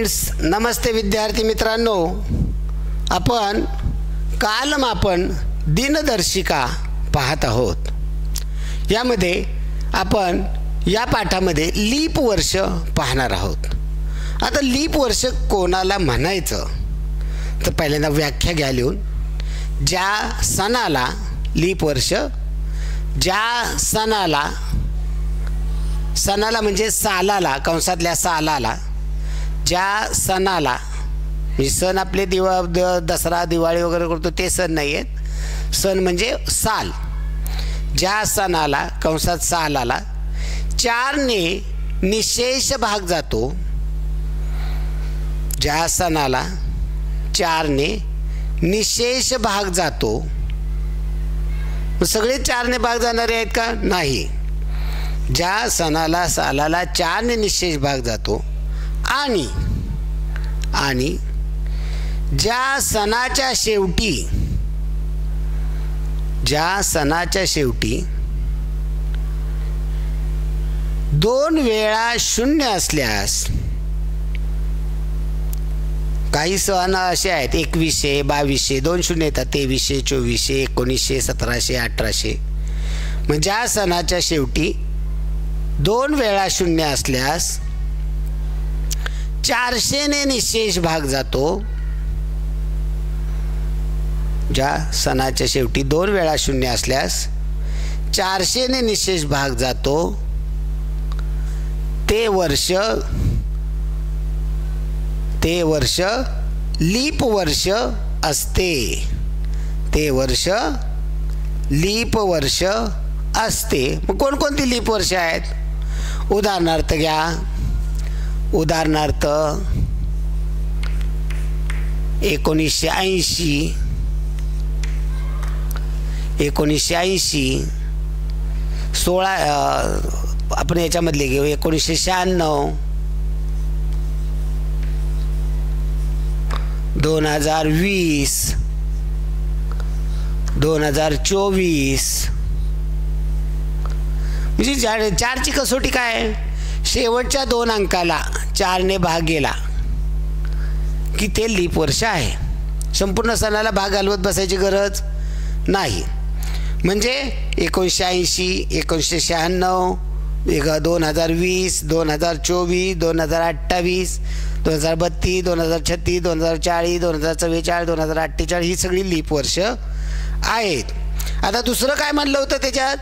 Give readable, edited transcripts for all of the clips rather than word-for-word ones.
Friends, नमस्ते विद्यार्थी मित्रांनो. आपण कालमापन दिनदर्शिका पाहत आहोत. यामध्ये आपण या पाठामध्ये लीप वर्ष पाहणार आहोत. आता लीप वर्ष कोणाला म्हणायचं तर पहिल्यांदा व्याख्या घ्या लिहून. ज्या सणाला लीप वर्ष, ज्या सणाला म्हणजे सालाला, कंसातल्या सालाला, ज्या सणाला, म्हणजे सण आपले दसरा दिवाळी वगैरे करतो ते सण नाही आहेत. सण म्हणजे साल. ज्या सणाला कंसात सालाला 4ने निशेष भाग जातो, ज्या सणाला 4ने निशेष भाग जातो. सगळे 4ने भाग जाणारे आहेत का? नाही. ज्या सणाला सालाला 4ने निशेष भाग जातो आणि ज्या सणाच्या शेवटी 2 वेळा शून्य असल्यास, काही सण असे आहेत 2100, 2200, 2 शून्य येतात, 2300, 2400, 1900, 1700, 1800. मग ज्या सणाच्या शेवटी 2 वेळा शून्य असल्यास 400ने निशेष भाग जातो. ज्या सणाच्या शेवटी 2 वेळा शून्य असल्यास 400ने निशेष भाग जातो, ते वर्ष लीप वर्ष असते. ते वर्ष लीप वर्ष असते. मग कोणकोणती लीप वर्ष आहेत? उदाहरणार्थ घ्या. उदाहरणार्थ 1980, 16 आपण याच्यामधले घेऊ. 1996, 2020, 2024. म्हणजे 4ची कसोटी काय आहे? शेवटच्या 2 अंकाला 4ने भाग गेला की ते लीप वर्ष आहे. संपूर्ण सणाला भाग घालवत बसायची गरज नाही. म्हणजे 1980, 1996, 2020, 2024, 2028, 2032, 2036, 2040, 2044, 2048 ही सगळी लीप वर्ष आहेत. आता दुसरं काय म्हणलं होतं त्याच्यात?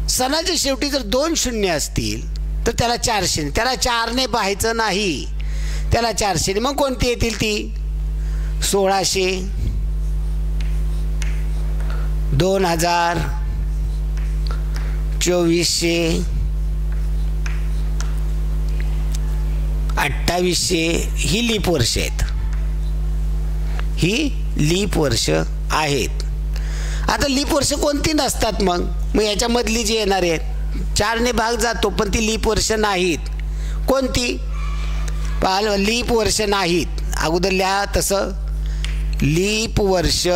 सणाच्या शेवटी जर 2 शून्य असतील तर त्याला 400, त्याला 4ने पाहायचं नाही, त्याला 400. मग कोणती येतील ती? 1600, 2000, 2400, 2800 ही लीप वर्ष आहेत. ही लीप वर्ष आहेत. आता लीप वर्ष कोणती नसतात? मग याच्यामधली जी येणार आहेत 4ने भाग जातो पण ती लीप वर्ष नाहीत. कोणती? लीप वर्ष नाहीत. अगोदर लिहा तसं. लीप वर्ष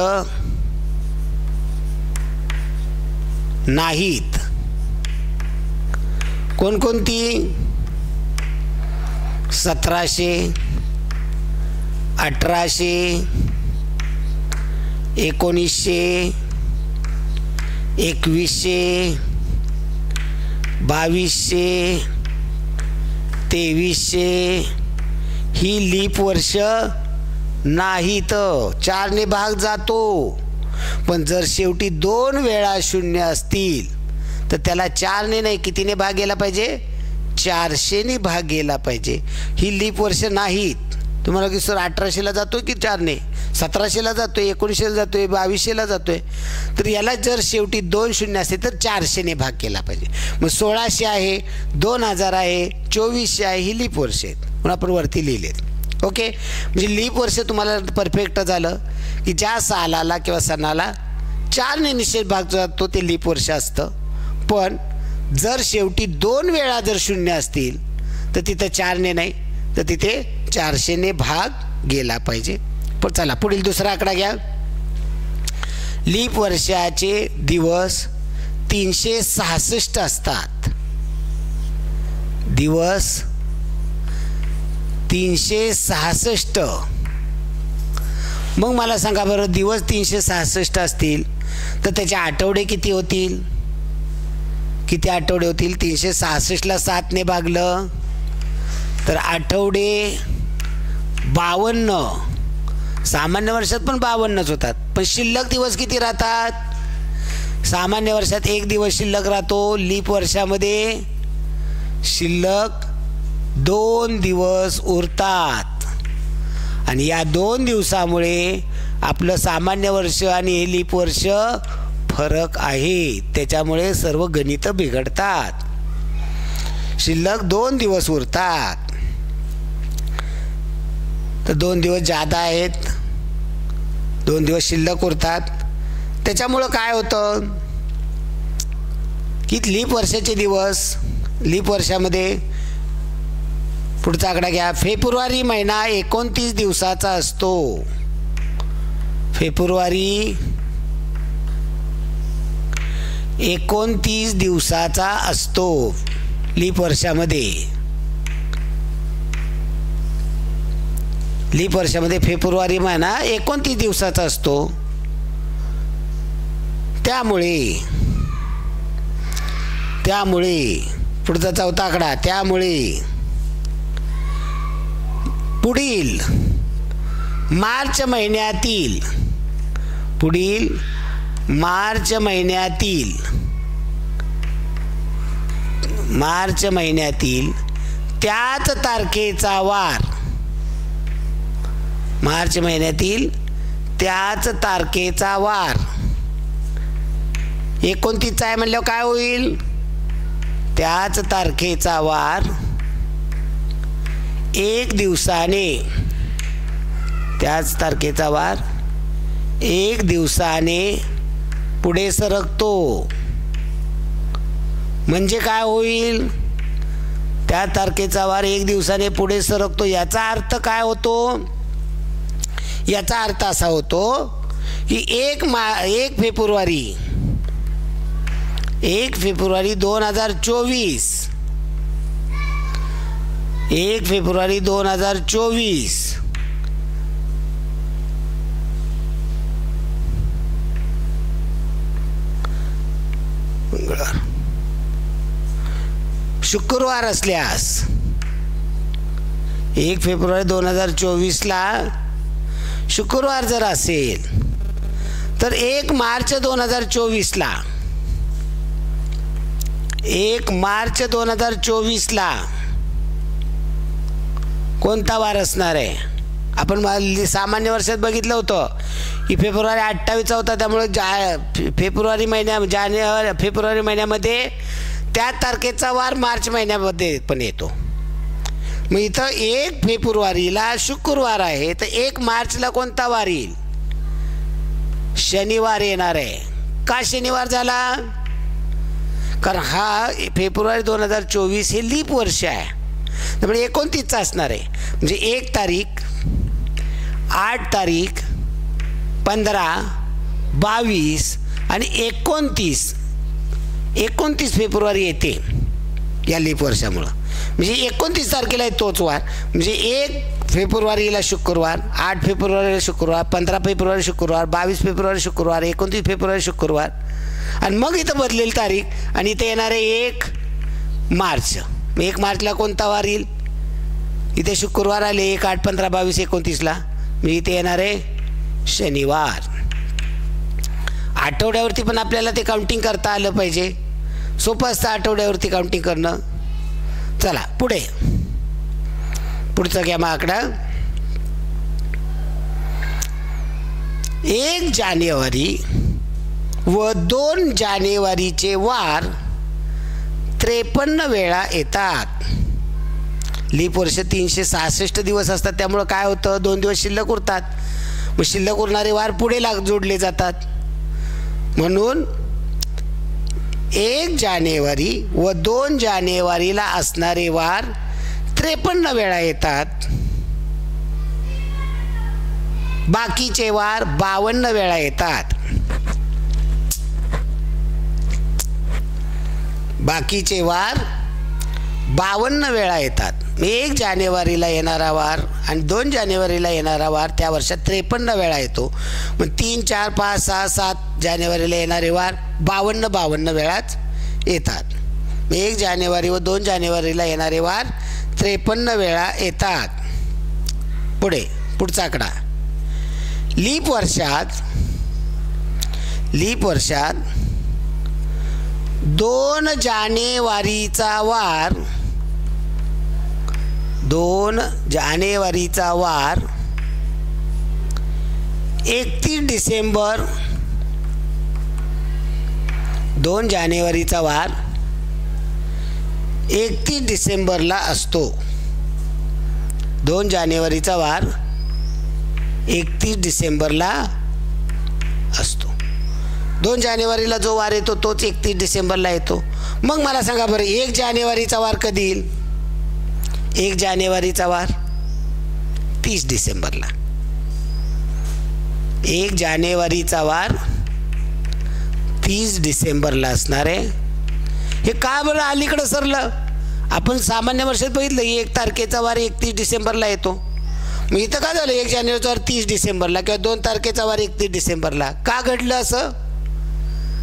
नाहीत. कोणकोणती? 1700, 1800, 1900, 2100, 2200, 2300 ही लीप वर्ष नाहीत. 4ने भाग जातो पण जर शेवटी 2 वेळा शून्य असतील तर त्याला 4ने नाही, कितीने भाग गेला पाहिजे? 400ने भाग गेला पाहिजे. ही लीप वर्ष नाहीत. तुम्हाला की सर 1800ला जातोय की 4ने, 1700ला जातोय, 1900ला जातोय, 2200ला जातोय, तर याला जर शेवटी 2 शून्य असतील तर 400ने भाग केला पाहिजे. मग 1600 आहे, 2000 आहे, 2400 आहे, ही लीप वर्ष आहेत. म्हणून आपण वरती लिहिलेत. ओके. म्हणजे लीप वर्ष तुम्हाला परफेक्ट झालं की ज्या सालाला किंवा सणाला 4ने निशेष भाग जातो ते लीप वर्ष असतं. पण जर शेवटी 2 वेळा जर शून्य असतील तर तिथं 4ने नाही, तर तिथे 400ने भाग गेला पाहिजे. पण चला पुढील दुसरा आकडा घ्या. लीप वर्षाचे दिवस 366 असतात. दिवस 366. मग मला सांगा बरं, दिवस 366 असतील तर त्याचे आठवडे किती होतील? किती आठवडे होतील? 366ला 7ने भागलं तर आठवडे 52. सामान्य वर्षात पण 52च होतात, पण शिल्लक दिवस किती राहतात? सामान्य वर्षात 1 दिवस शिल्लक राहतो, लीप वर्षामध्ये शिल्लक 2 दिवस उरतात. आणि या 2 दिवसामुळे आपलं सामान्य वर्ष आणि हे लीप वर्ष फरक आहे, त्याच्यामुळे सर्व गणित बिघडतात. शिल्लक 2 दिवस उरतात, तर 2 दिवस जादा आहेत, 2 दिवस शिल्लक उरतात. त्याच्यामुळं काय होतं की लीप वर्षाचे दिवस, लीप वर्षामध्ये पुढचा आकडा घ्या. फेब्रुवारी महिना 29 दिवसाचा असतो. फेब्रुवारी 29 दिवसाचा असतो लीप वर्षामध्ये. लीप वर्षामध्ये फेब्रुवारी महिना 29 दिवसाचा असतो. त्यामुळे पुढचा चौथा आकडा, त्यामुळे पुढील मार्च महिन्यातील त्याच तारखेचा वार, मार्च महिन्यातील त्याच तारखेचा वार 29 आहे म्हणल्यावर काय होईल? त्याच तारखेचा वार 1 दिवसाने, त्याच तारखेचा वार 1 दिवसाने पुढे सरकतो. म्हणजे काय होईल? त्या तारखेचा वार 1 दिवसाने पुढे सरकतो. याचा अर्थ काय होतो? याचा अर्थ असा होतो की 1 फेब्रुवारी 2024, 1 फेब्रुवारी 2024 शुक्रवार असल्यास, 1 फेब्रुवारी 2024ला शुक्रवार जर असेल तर 1 मार्च 2024ला, 1 मार्च 2024ला कोणता वार असणार आहे? आपण सामान्य वर्षात बघितलं होतं की फेब्रुवारी 28 होता, त्यामुळे फेब्रुवारी महिन्यामध्ये त्या तारखेचा वार मार्च महिन्यामध्ये पण येतो. मग इथं 1 फेब्रुवारीला शुक्रवार आहे, तर 1 मार्चला कोणता वार येईल? शनिवार येणार आहे. का शनिवार झाला? कारण हा फेब्रुवारी 2024 हे लीप वर्ष आहे, त्यामुळे 29चा असणार आहे. म्हणजे 1 तारीख, 8 तारीख, 15, 22 आणि 29 फेब्रुवारी येते या लीप वर्षामुळं. म्हणजे 29 तारखेला आहे तोच वार. म्हणजे 1 फेब्रुवारीला शुक्रवार, 8 फेब्रुवारीला शुक्रवार, 15 फेब्रुवारी शुक्रवार, 22 फेब्रुवारी शुक्रवार, 29 फेब्रुवारी शुक्रवार, आणि मग इथं बदलेल तारीख आणि इथे येणार आहे 1 मार्च. 1 मार्चला कोणता वार येईल? इथे शुक्रवार आले 1, 8, 15, 22, 29ला. मी इथे येणार आहे शनिवार. आठवड्यावरती पण आपल्याला ते काउंटिंग करता आलं पाहिजे. सोपं असतं आठवड्यावरती काउंटिंग करणं. चला पुढे, पुढचा घ्या मग आकडा. 1 जानेवारी व 2 जानेवारीचे वार 53 वेळा येतात. लीप वर्ष 366 दिवस असतात, त्यामुळं काय होतं? 2 दिवस शिल्लक उरतात. मग शिल्लक उरणारे वार पुढे जोडले जातात. म्हणून 1 जानेवारी व 2 जानेवारीला असणारे वार 53 वेळा येतात. बाकीचे वार 52 वेळा येतात. बाकीचे वार 52 वेळा येतात. 1 जानेवारीला येणारा वार आणि 2 जानेवारीला येणारा वार त्या वर्षात 53 वेळा येतो. मग 3, 4, 5, 6, 7 जानेवारीला येणारे वार 52 वेळाच येतात. 1 जानेवारी व 2 जानेवारीला येणारे वार 53 वेळा येतात. पुढचा आकडा. लीप वर्षात 2 जानेवारीचा वार 31 डिसेंबर 2 जानेवारीचा वार 31 डिसेंबरला असतो. 2 जानेवारीचा वार 31 डिसेंबरला असतो. 2 जानेवारीला जो वार येतो तोच 31 डिसेंबरला येतो. मग मला सांगा बरं, 1 जानेवारीचा वार कधी येईल? 1 जानेवारीचा वार 30 डिसेंबरला. 1 जानेवारीचा वार 30 डिसेंबरला असणार आहे. हे का बरं अलीकडं सरलं? आपण सामान्य वर्षात बघितलं 1 तारखेचा वार 31 डिसेंबरला येतो. मग इथं का झालं 1 जानेवारीचा वार 30 डिसेंबरला किंवा 2 तारखेचा वार 31 डिसेंबरला? का घडलं असं?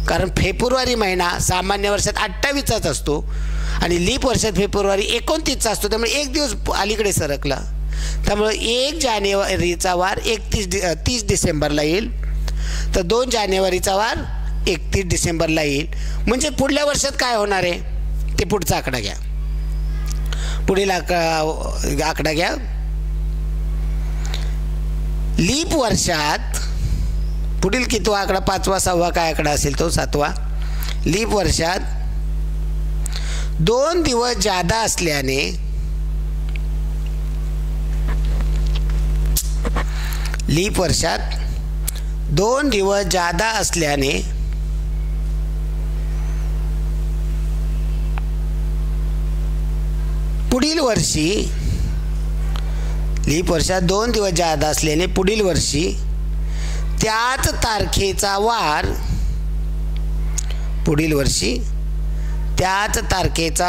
कारण फेब्रुवारी महिना सामान्य वर्षात 28चाच असतो आणि लीप वर्षात फेब्रुवारी 29चा असतो. त्यामुळे 1 दिवस अलीकडे सरकला. त्यामुळे 1 जानेवारीचा वार 30 डिसेंबरला येईल, तर 2 जानेवारीचा वार 31 डिसेंबरला येईल. म्हणजे पुढल्या वर्षात काय होणार आहे ते पुढचा आकडा घ्या. पुढील आकडा घ्या. लीप वर्षात पुढील कितवा आकडा? 5वा 6वा काय आकडा असेल तो 7वा. लीप वर्षात 2 दिवस जादा असल्याने लीप वर्षात 2 दिवस जादा असल्याने पुढील वर्षी लीप वर्षात 2 दिवस जादा असल्याने पुढील वर्षी त्याच तारखेचा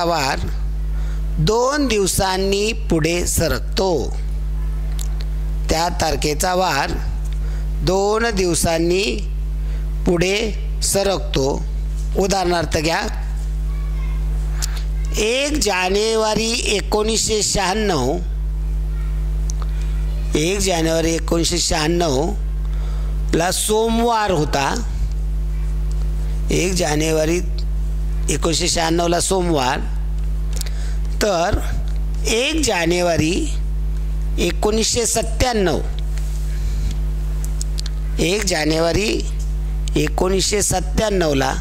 वार 2 दिवसांनी पुढे सरकतो. त्या तारखेचा वार 2 दिवसांनी पुढे सरकतो. उदाहरणार्थ घ्या. 1 जानेवारी 1996 1 जानेवारी 1996 ला सोमवार होता. 1 जानेवारी 1996 ला सोमवार. तर 1 जानेवारी 1997 1 जानेवारी 1997 ला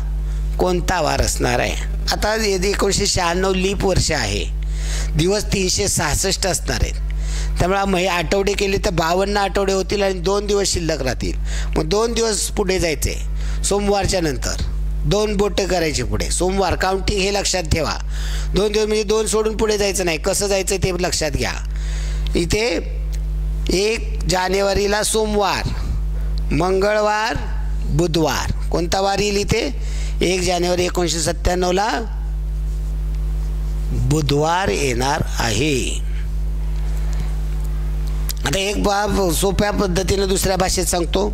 कोणता वार असणार आहे? आता 1996 लीप वर्ष आहे, दिवस 366 असणार आहेत. त्यामुळे आठवडे केले तर 52 आठवडे होतील आणि 2 दिवस शिल्लक राहतील. मग 2 दिवस पुढे जायचे. सोमवारच्या नंतर 2 बोटं करायचे पुढे. सोमवार काउंटिंग हे लक्षात ठेवा. 2 दिवस म्हणजे 2 सोडून पुढे जायचं नाही. कसं जायचं ते लक्षात घ्या. इथे 1 जानेवारीला सोमवार, मंगळवार, बुधवार. कोणता वार येईल इथे? 1 जानेवारी 1997 ला बुधवार येणार आहे. आता एक बाब सोप्या पद्धतीने दुसऱ्या भाषेत सांगतो.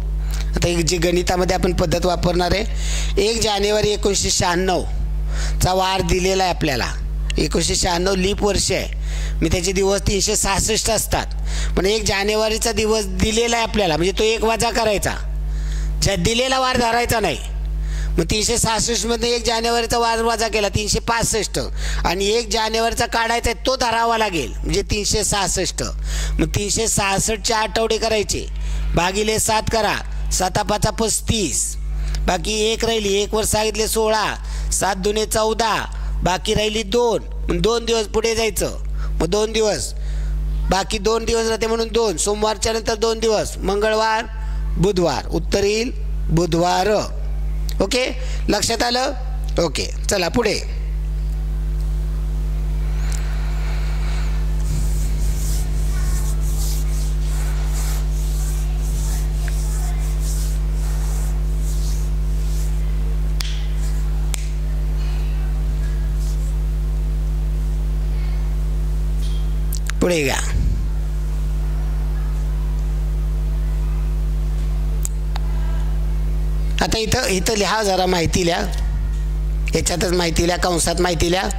आता एक जी गणितामध्ये आपण पद्धत वापरणार आहे. 1 जानेवारी 1996 चा वार दिलेला आहे आपल्याला. 1996 लीप वर्ष आहे. मी त्याचे दिवस 366 असतात. पण 1 जानेवारीचा दिवस दिलेला आहे आपल्याला, म्हणजे तो 1 वजा करायचा, ज्या दिलेला वार धरायचा नाही. मग 366 मध्ये 1 जानेवारीचा वार वजा केला 365 आणि 1 जानेवारीचा काढायचा आहे तो धरावा लागेल, म्हणजे 366. मग 366चे आठवडे करायचे, भागिले 7 करा. 7 5 35, बाकी 1 राहिली. 1 वर सांगितले 16, 7 दुने 14, बाकी राहिली 2. मग 2 दिवस पुढे जायचं. मग 2 दिवस बाकी 2 दिवस राहते म्हणून 2. सोमवारच्या नंतर 2 दिवस, मंगळवार, बुधवार. उत्तर येईल बुधवार. ओके, लक्षात आलं? ओके, चला पुढे. पुढे घ्या. आता इथं लिहा, जरा माहिती लिहा, याच्यातच माहिती लिहा, कंसात माहिती लिहा.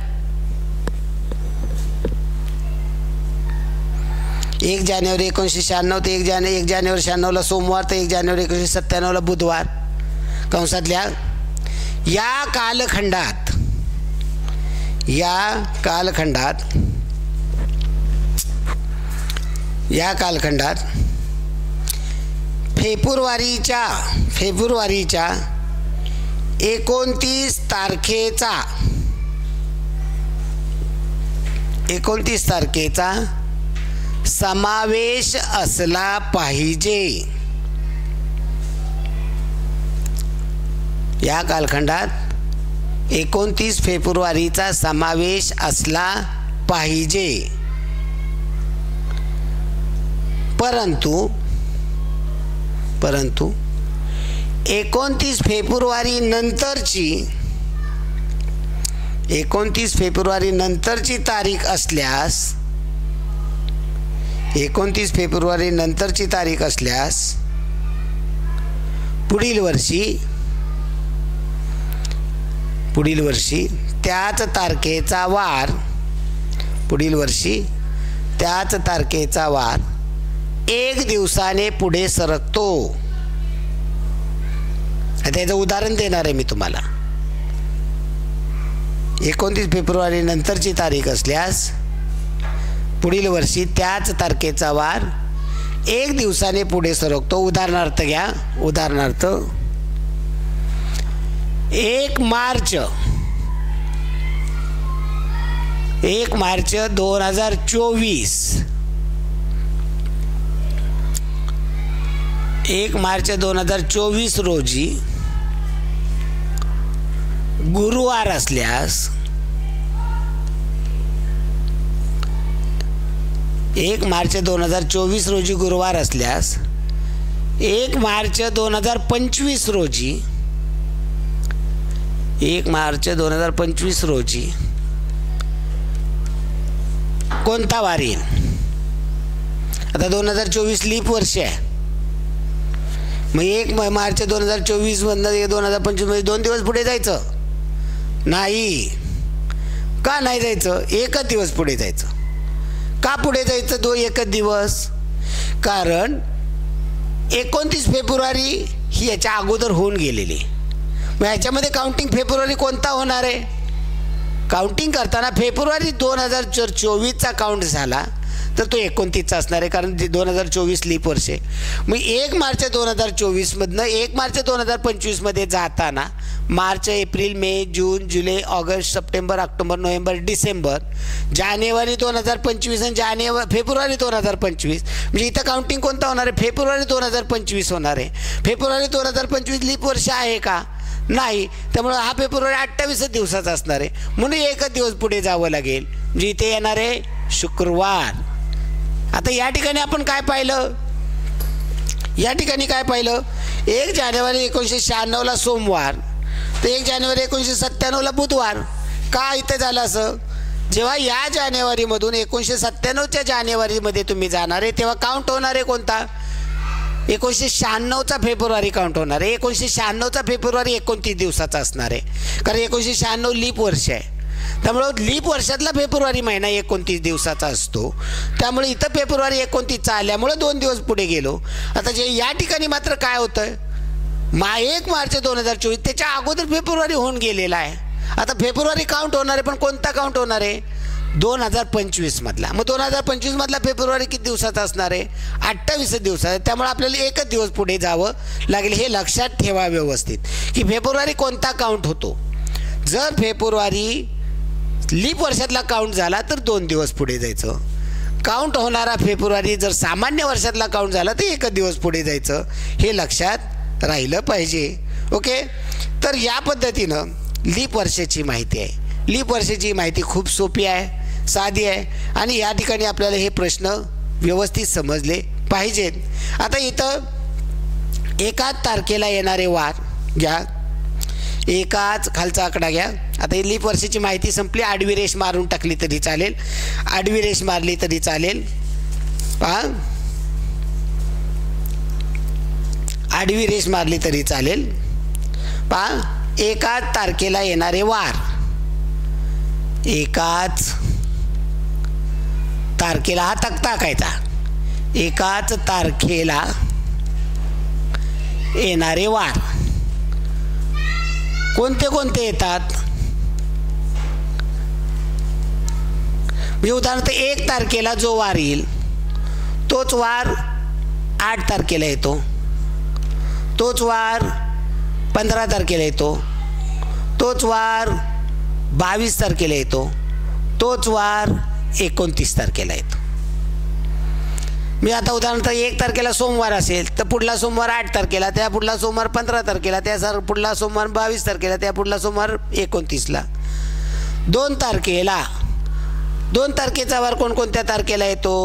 1 जानेवारी 1996 ते 1 जानेवारी 1996ला सोमवार ते 1 जानेवारी 1997ला बुधवार. कंसात लिहा. या कालखंडात फेब्रुवारीच्या 29 तारखेचा समावेश असला पाहिजे. या कालखंडात 29 फेब्रुवारीचा समावेश असला पाहिजे. परंतु 29 फेब्रुवारी नंतरची तारीख असल्यास पुढील वर्षी त्याच तारखेचा वार 1 दिवसाने पुढे सरकतो. आता याचं उदाहरण देणार आहे मी तुम्हाला. 29 फेब्रुवारी नंतरची तारीख असल्यास पुढील वर्षी त्याच तारखेचा वार 1 दिवसाने पुढे सरकतो. उदाहरणार्थ घ्या. 1 मार्च 2024 1 मार्च 2024 रोजी गुरुवार असल्यास 1 मार्च 2024 रोजी गुरुवार असल्यास 1 मार्च 2025 रोजी कोणता वार येईल? आता 2024 लीप वर्ष आहे. मग 1 मार्च 2024 मधनं 2025 मध्ये 2 दिवस पुढे जायचं नाही. का नाही जायचं? 1 दिवस पुढे जायचं. का पुढे जायचं 1 दिवस? कारण 29 फेब्रुवारी ही याच्या अगोदर होऊन गेलेली. मग याच्यामध्ये काउंटिंग फेब्रुवारी कोणता होणार आहे? काउंटिंग करताना फेब्रुवारी 2024चा काउंट झाला तर तो 29चा असणार आहे, कारण 2024 लीप वर्ष आहे. मग 1 मार्च 2024 मधनं 1 मार्च 2025 मध्ये जाताना मार्च, एप्रिल, मे, जून, जुलै, August, September, October, November, December, जानेवारी 2025 आणि फेब्रुवारी 2025, म्हणजे इथं काउंटिंग कोणता होणार आहे? फेब्रुवारी 2025 होणार आहे. फेब्रुवारी 2025 लीप वर्ष आहे का? नाही. त्यामुळे हा फेब्रुवारी 28 दिवसाचा असणार आहे, म्हणून 1 दिवस पुढे जावं लागेल. म्हणजे इथे येणार आहे शुक्रवार. आता या ठिकाणी आपण काय पाहिलं? 1 जानेवारी 1996ला सोमवार तर 1 जानेवारी 1997ला बुधवार. का इथे झालं असं? जेव्हा या जानेवारीमधून 1997च्या जानेवारीमध्ये तुम्ही जाणार आहे तेव्हा काउंट होणार आहे कोणता? 1996चा फेब्रुवारी काउंट होणार आहे. 1996चा फेब्रुवारी 29 दिवसाचा असणार आहे, कारण 1996 लीप वर्ष आहे. त्यामुळं लीप वर्षातला फेब्रुवारी महिना 29 दिवसाचा असतो. त्यामुळे इथं फेब्रुवारी 29चा आल्यामुळं 2 दिवस पुढे गेलो. आता जे या ठिकाणी मात्र काय होतं? 1 मार्च 2024 त्याच्या अगोदर फेब्रुवारी होऊन गेलेला आहे. आता फेब्रुवारी काउंट होणार आहे, पण कोणता काउंट होणार आहे? 2025 मधला. मग 2025 मधला फेब्रुवारी किती दिवसाचा असणार आहे? 28 दिवसाचा. त्यामुळे आपल्याला 1 दिवस पुढे जावं लागेल. हे लक्षात ठेवा व्यवस्थित की फेब्रुवारी कोणता काउंट होतो. जर फेब्रुवारी लीप वर्षातला काउंट झाला तर 2 दिवस पुढे जायचं. काउंट होणारा फेब्रुवारी जर सामान्य वर्षातला काउंट झाला तर 1 दिवस पुढे जायचं. हे लक्षात राहिलं पाहिजे. ओके. तर या पद्धतीनं लीप वर्षाची माहिती आहे. लीप वर्षाची माहिती खूप सोपी आहे, साधी आहे, आणि या ठिकाणी आपल्याला हे प्रश्न व्यवस्थित समजले पाहिजेत. आता इथं 1 तारखेला येणारे वार घ्या. एकाच खालचा आकडा घ्या. आता ही लीप वर्षाची माहिती संपली. आडवी रेष मारून टाकली तरी चालेल, आडवी रेष मारली तरी चालेल. पहा, आडवी रेष मारली तरी चालेल. पहा, एकाच तारखेला येणारे वार, एकाच तारखेला, हा तक्ता आखायचा. एकाच तारखेला येणारे वार कोणते कोणते येतात. म्हणजे उदाहरणार्थ 1 तारखेला जो वार येईल तोच वार 8 तारखेला येतो, तोच वार 15 तारखेला येतो, तोच वार 22 तारखेला येतो, तोच वार 29 तारखेला येतो. मी आता उदाहरणार्थ 1 तारखेला सोमवार असेल तर पुढला सोमवार 8 तारखेला, त्या पुढला सोमवार 15 तारखेला, त्या पुढला सोमवार 22 तारखेला, त्या पुढला सोमवार 29ला. 2 तारखेला, 2 तारखेचा वार कोणकोणत्या तारखेला येतो.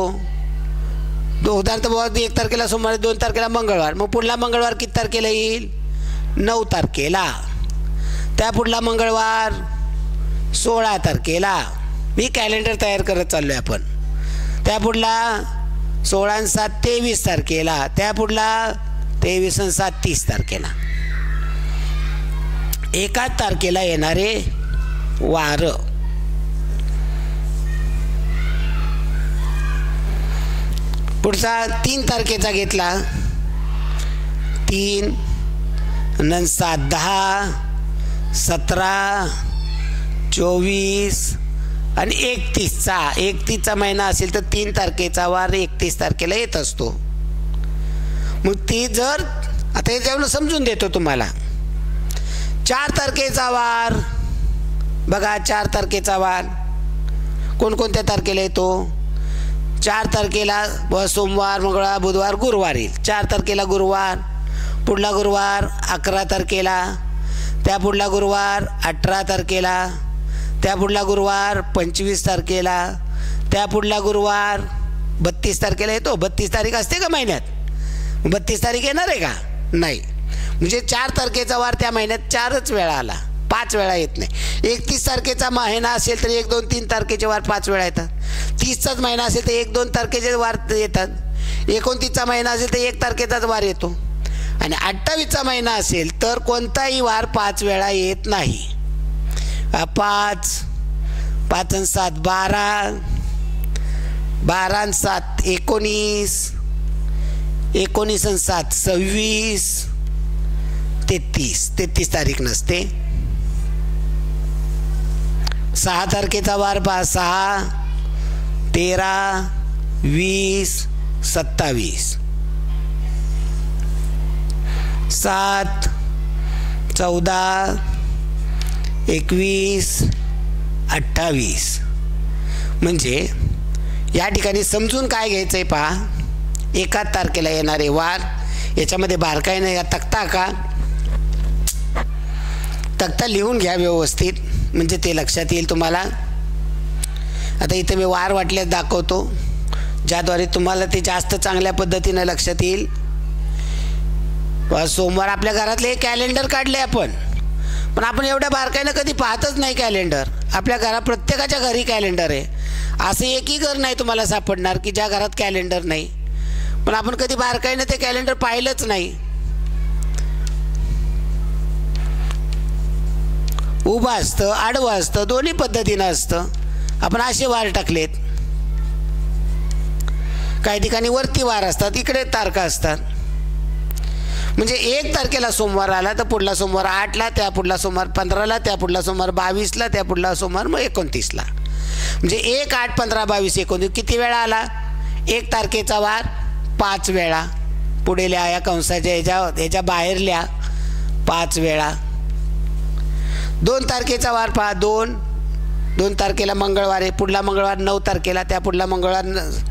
उदाहरणार्थ 1 तारखेला सोमवार, 2 तारखेला मंगळवार, मग पुढला मंगळवार किती तारखेला येईल, 9 तारखेला. त्या पुढला मंगळवार 16 तारखेला. मी कॅलेंडर तयार करत चाललो आहे आपण. त्या पुढला 16 आणि 7 23 तारखेला, त्या पुढला 23 आणि 7 30 तारखेला. एकाच तारखेला येणारे वार. पुढचा 3 तारखेचा घेतला, 3 आणि 7 10 17 24 आणि 31चा. 31चा महिना असेल तर 3 तारखेचा वार 31 तारखेला येत असतो. मग ती जर आता याच्यावरून समजून देतो तुम्हाला. 4 तारखेचा वार बघा, 4 तारखेचा वार कोणकोणत्या तारखेला येतो. 4 तारखेला सोमवार, मंगळवार, बुधवार, गुरुवार येईल. 4 तारखेला गुरुवार, पुढला गुरुवार 11 तारखेला, त्या पुढला गुरुवार 18 तारखेला, त्या पुढला गुरुवार 25 तारखेला, त्या पुढला गुरुवार 32 तारखेला येतो. 32 तारीख असते का महिन्यात, 32 तारीख येणार आहे का, नाही. म्हणजे 4 तारखेचा वार त्या महिन्यात 4च वेळा आला, 5 वेळा येत नाही. 31 तारखेचा महिना असेल तर 1 2 3 तारखेचे वार 5 वेळा येतात. 30चाच महिना असेल तर 1 2 तारखेचे वार येतात. 29चा महिना असेल तर 1 तारखेचाच वार येतो. आणि 28चा महिना असेल तर कोणताही वार 5 वेळा येत नाही. 5 5 आणि 7 12, 12 आणि 7 19, 19 आणि 7 26, 33 तारीख नसते. 6 तारखेचा वार 6 13 20 27, 7 14 21 28. म्हणजे या ठिकाणी समजून काय घ्यायचं आहे पहा. एकाच तारखेला येणारे वार, याच्यामध्ये बारकाईने या तक्ता का तक्ता लिहून घ्या व्यवस्थित, म्हणजे ते लक्षात येईल तुम्हाला. आता इथे मी वार वाटल्यास दाखवतो, ज्याद्वारे तुम्हाला ते जास्त चांगल्या पद्धतीने लक्षात येईल. सोमवार आपल्या घरातले कॅलेंडर काढले आपण, पण आपण एवढ्या बारकाईनं कधी पाहतच नाही कॅलेंडर. आपल्या घरात प्रत्येकाच्या घरी कॅलेंडर आहे. असं एकही घर नाही तुम्हाला सापडणार की ज्या घरात कॅलेंडर नाही, पण आपण कधी बारकाईनं ते कॅलेंडर पाहिलंच नाही. उभं असतं, आडवं असतं, दोन्ही पद्धतीनं असतं. आपण असे वार टाकलेत. काही ठिकाणी वरती वार असतात, इकडे तारखा असतात. म्हणजे 1 तारखेला सोमवार आला तर पुढला सोमवार 8ला, त्या पुढला सोमवार 15ला, त्या पुढला सोमवार 22ला, त्या पुढला सोमवार मग 29ला. म्हणजे 1 8 15 22 29 किती वेळा आला. 1 तारखेचा वार 5 वेळा, पुढे लिहा या कंसाच्या ह्याच्या बाहेर लिहा 5 वेळा. 2 तारखेचा वार पहा, 2 तारखेला मंगळवार आहे, पुढला मंगळवार 9 तारखेला, त्या पुढला मंगळवार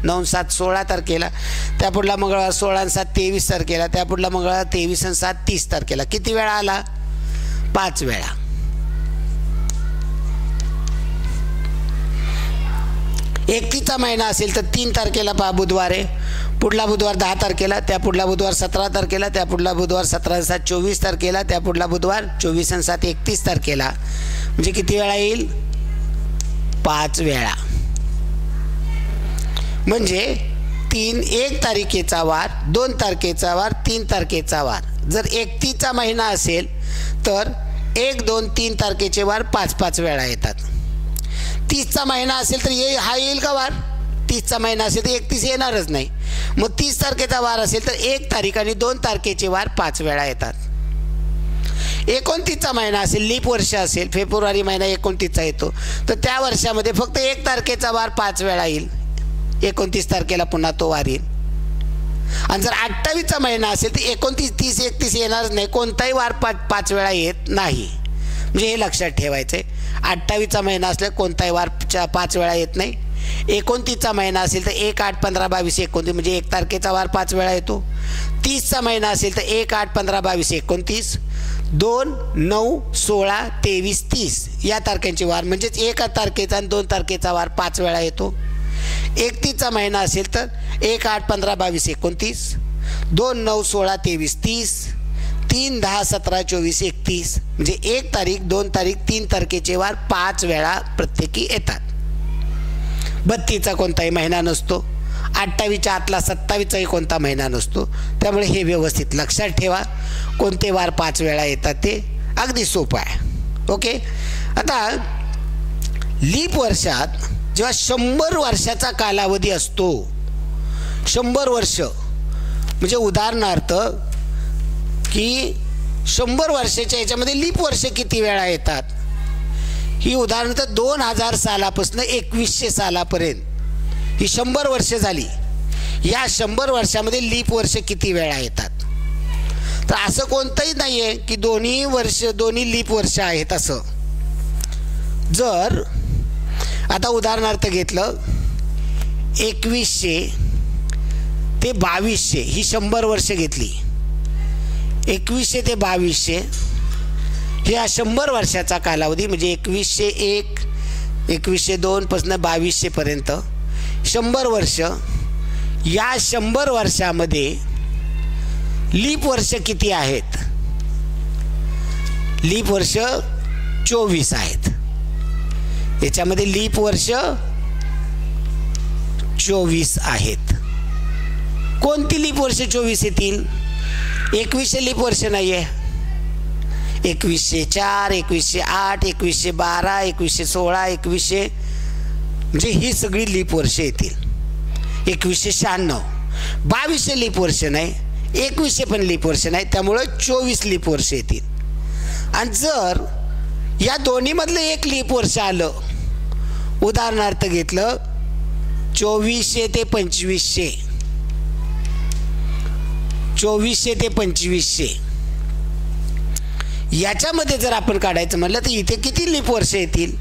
9 7 16 तारखेला, त्या पुढला मंगळवार 16 आणि 7 23 तारखेला, त्या पुढला मंगळवार 23 आणि 7 30 तारखेला. किती वेळा आला. 5 वेळा. 31चा महिना असेल तर 3 तारखेला पहा बुधवार आहे, पुढला बुधवार 10 तारखेला, त्या पुढला बुधवार 17 तारखेला, त्या पुढला बुधवार 17 आणि 7 24 तारखेला, त्या पुढला बुधवार 24 आणि 7 31 तारखेला. म्हणजे किती वेळा येईल? 5 वेळा. म्हणजे 1 तारखेचा वार, 2 तारखेचा वार, 3 तारखेचा वार. जर 31चा महिना असेल तर 1, 2, 3 तारखेचे वार 5-5 वेळा येतात. 30चा महिना असेल तर हा येईल का वार? 30चा महिना असेल तर 31 येणारच नाही. मग 30 तारखेचा वार असेल तर 1 तारीख आणि 2 तारखेचे वार 5 वेळा येतात. 29चा महिना असेल, लीप वर्ष असेल, फेब्रुवारी महिना 29चा येतो, तर त्या वर्षामध्ये फक्त 1 तारखेचा वार 5 वेळा येईल. 29 तारखेला पुन्हा तो वार येईल. आणि जर 28चा महिना असेल तर 29, 30, 31 येणारच नाही. कोणताही वार 5 वेळा येत नाही. म्हणजे हे लक्षात ठेवायचं आहे. 28चा महिना असल्यास कोणताही वार 5 वेळा येत नाही. 29चा महिना असेल तर 1, 8, 15, 22, 29 म्हणजे 1 तारखेचा वार 5 वेळा येतो. 30चा महिना असेल तर 1, 8, 15, 22, 29, 2, 9, 16, 23, 30 या तारखेचे वार म्हणजेच 1 तारखेचा आणि 2 तारखेचा वार 5 वेळा येतो. 31चा महिना असेल तर 1, 8, 15, 22, 29, 2, 9, 16, 23, 30, 3, 10, 17, 24, 31 म्हणजे 1 तारीख, 2 तारीख, 3 तारखेचे वार 5 वेळा प्रत्येकी येतात. 32चा कोणताही महिना नसतो. 28च्या आतला 27चाही कोणता महिना नसतो. त्यामुळे हे व्यवस्थित लक्षात ठेवा. कोणते वार 5 वेळा येतात ते अगदी सोपं आहे. ओके. आता लीप वर्षात जेव्हा 100 वर्षाचा कालावधी असतो, 100 वर्ष म्हणजे उदाहरणार्थ की 100 वर्षाच्या याच्यामध्ये लीप वर्ष किती वेळा येतात, ही उदाहरणार्थ 2000 सालापासून 2100 सालापर्यंत ही 100 वर्ष झाली. या 100 वर्षामध्ये लीप वर्ष किती वेळा येतात? तर असं कोणतंही नाही आहे की दोन्ही लीप वर्ष आहेत असं. जर आता उदाहरणार्थ घेतलं 2100 ते 2200 ही 100 वर्ष घेतली. 2100 ते 2200 ह्या 100 वर्षाचा कालावधी म्हणजे 2101, 2102 पासून 2200 पर्यंत 100 वर्ष. या 100 वर्षामध्ये लीप वर्ष किती आहेत? लीप वर्ष 24 आहेत. याच्यामध्ये लीप वर्ष 24 आहेत. कोणती लीप वर्ष 24 येतील? 2100 लीप वर्ष नाही आहे. 2104, 2108, 2112, 2116, 2100 म्हणजे ही सगळी लीप वर्ष येतील. 2196, 2200 लीप वर्ष नाही, 2100 पण लीप वर्ष नाही, त्यामुळे 24 लीप वर्ष येतील. आणि जर या दोन्हीमधलं एक लीप वर्ष आलं, उदाहरणार्थ घेतलं 2400 ते 2500, 2400 ते 2500 याच्यामध्ये जर आपण काढायचं म्हटलं तर इथे किती लीप वर्ष येतील?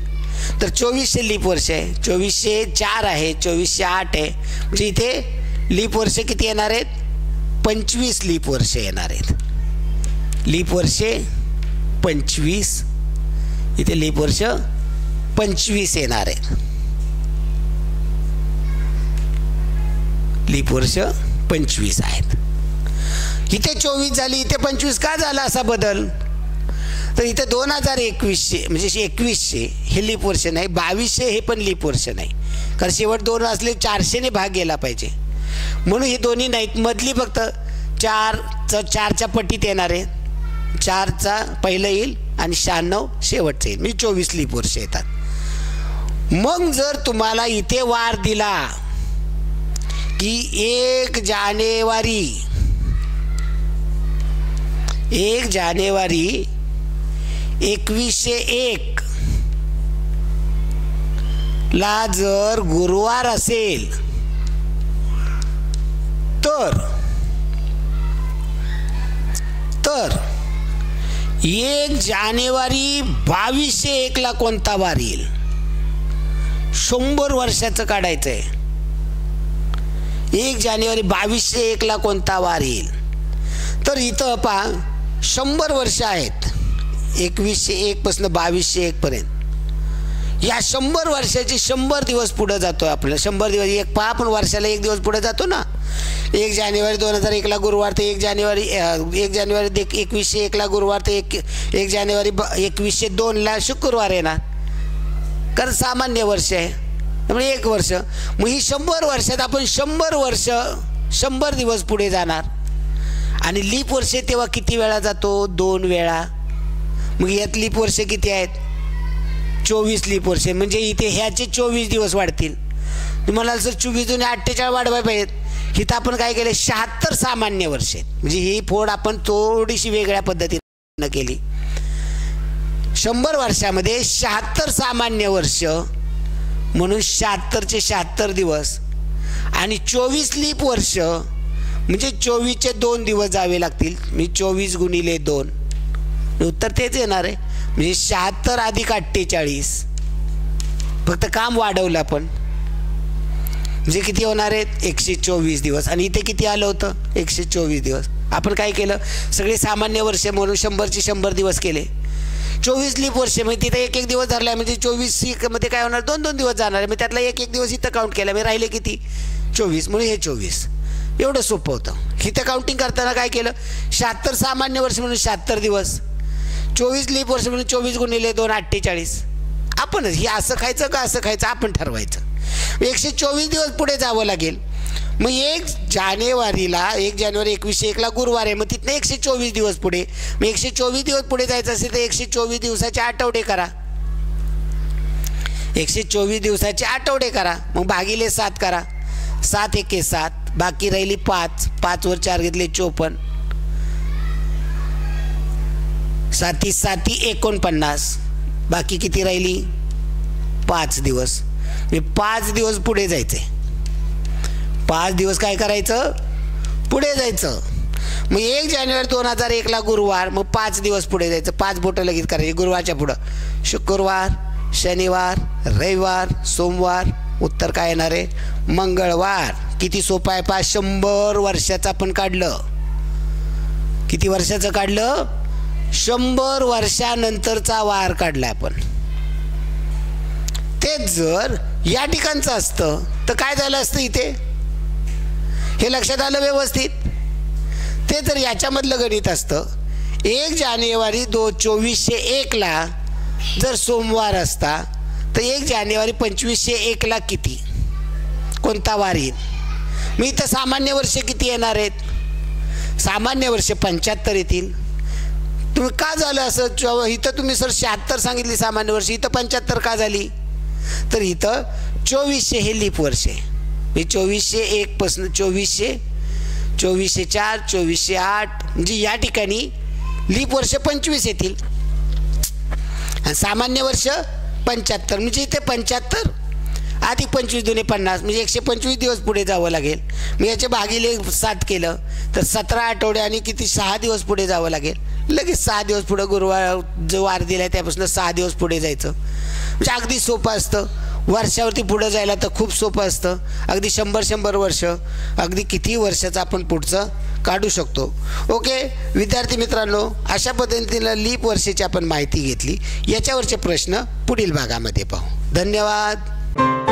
तर 2400 लीप वर्ष आहे, 2404 आहे, 2408 आहे. म्हणजे इथे लीप वर्ष किती येणार आहेत? 25 लीप वर्ष येणार आहेत. लीप वर्षे 25, इथे लीप वर्ष 25 येणार आहेत. लीप वर्ष 25 आहेत. इथे 24 झाली, इथे 25 का झाला असा बदल? तर इथे 2021 म्हणजे 2100 हे लीप वर्ष नाही, 2200 हे पण लीप वर्ष नाही, कारण शेवट 2 असले 400 ने भाग गेला पाहिजे म्हणून हे दोन्ही नाहीत. मधली फक्त 4च्या पट्टीत येणार आहे. 4चा पहिलं येईल आणि 96 शेवटचं येईल, म्हणजे 24 लीप वर्ष येतात. मग जर तुम्हाला इथे वार दिला की 1 जानेवारी 2101 ला जर गुरुवार असेल तर 1 जानेवारी 2201 ला कोणता वार येईल? 100 वर्षाचं काढायचं आहे. 1 जानेवारी 2201 ला कोणता वार येईल? तर इथं पहा 100 वर्ष आहेत, 2101 पासून 2201 पर्यंत. या 100 वर्षाचे 100 दिवस पुढे जातोय आपल्याला. 100 दिवस एक पहा, आपण वर्षाला एक दिवस पुढे जातो ना. 1 जानेवारी 2001ला गुरुवार ते 1 जानेवारी 2101ला गुरुवार ते 1 जानेवारी 2102ला शुक्रवार येणार. कारण सामान्य वर्ष आहे त्यामुळे 1 वर्ष. मग ही 100 वर्षात आपण 100 वर्ष 100 दिवस पुढे जाणार. आणि लीप वर्ष तेव्हा किती वेळा जातो? 2 वेळा. मग यात लीप वर्ष किती आहेत? 24 लीप वर्ष. म्हणजे इथे ह्याचे 24 दिवस वाढतील. तुम्हाला सर 24 दूने 48 वाढवाय पाहिजेत. इथं आपण काय केले? 76 सामान्य वर्ष आहेत. म्हणजे ही फोड आपण थोडीशी वेगळ्या पद्धतीनं केली. 100 वर्षामध्ये 76 सामान्य वर्ष म्हणून 76चे 76 दिवस आणि 24 लीप वर्ष म्हणजे 24चे 2 दिवस जावे लागतील. मी 24 गुणिले 2 उत्तर तेच येणार आहे. म्हणजे 76 अधिक 48. फक्त काम वाढवलं आपण. म्हणजे किती होणार आहेत? 124 दिवस. आणि इथे किती आलं होतं? 124 दिवस. आपण काय केलं? सगळे सामान्य वर्ष म्हणून 100चे 100 दिवस केले. 24 लीप वर्ष म्हणजे तिथे 1 दिवस धरला. म्हणजे 24 मध्ये काय होणार? 2 दिवस जाणार आहे. मग त्यातला 1 दिवस इथं काउंट केला. मी राहिले किती? 24. म्हणून हे 24. एवढं सोपं होतं. इथं काउंटिंग करताना काय केलं? 76 सामान्य वर्ष म्हणून 76 दिवस, 24 लीप वर्ष म्हणून 24 गुणिले 2 48. आपणच हे असं खायचं का असं खायचं आपण ठरवायचं. 124 दिवस पुढे जावं लागेल. मग 1 जानेवारी 2101ला गुरुवार आहे. मग तिथनं 124 दिवस पुढे. मग 124 दिवस पुढे जायचं असेल तर 124 दिवसाचे आठवडे करा. 124 दिवसाचे आठवडे करा. मग भागिले 7 करा. 7 एके 7. बाकी राहिली 5. 5 वर 4 घेतले 54. 7 7 49. बाकी किती राहिली? 5 दिवस. मी 5 दिवस पुढे जायचे. 5 दिवस काय करायचं? पुढे जायचं. मग 1 जानेवारी 2001ला गुरुवार. मग 5 दिवस पुढे जायचं. 5 बोटं लगेच करायची गुरुवारच्या पुढं. शुक्रवार, शनिवार, रविवार, सोमवार. उत्तर काय येणार आहे? मंगळवार. किती सोपं आहे पहा. 100 वर्षाचं आपण काढलं. किती वर्षाचं काढलं? 100 वर्षानंतरचा वार काढला आपण. तेच जर या ठिकाणचं असतं तर काय झालं असतं इथे? हे लक्षात आलं व्यवस्थित? ते जर याच्यामधलं गणित असतं 1 जानेवारी 2401ला जर सोमवार असता तर 1 जानेवारी 2501ला किती? कोणता वार येईल? मी इथं सामान्य वर्ष किती येणार आहेत? सामान्य वर्ष 75 येतील. तुम्ही का झालं असं? इथं तुम्ही सर 76 सांगितली सामान्य वर्ष, इथं 75 का झाली? तर इथं 2400 हे लीप वर्ष आहे. मी 2401 पासून 2400, 2404, 2408 म्हणजे या ठिकाणी लीप वर्ष 25 येतील आणि सामान्य वर्ष 75. म्हणजे इथे 75 अधिक 25 दुने 50 म्हणजे 125 दिवस पुढे जावं लागेल. मी याचे भागिले 7 केलं तर 17 आठवडे आणि किती 6 दिवस पुढे जावं लागेल. लगेच 6 दिवस पुढे गुरुवार जो वार दिला आहे त्यापासून 6 दिवस पुढे जायचं. म्हणजे अगदी सोपं असतं. वर्षावरती पुढं जायला तर खूप सोपं असतं. अगदी 100 वर्ष, अगदी किती वर्षाचं आपण पुढचं काढू शकतो. ओके विद्यार्थी मित्रांनो, अशा पद्धतीनं लीप वर्षाची आपण माहिती घेतली. याच्यावरचे प्रश्न पुढील भागामध्ये पाहू. धन्यवाद.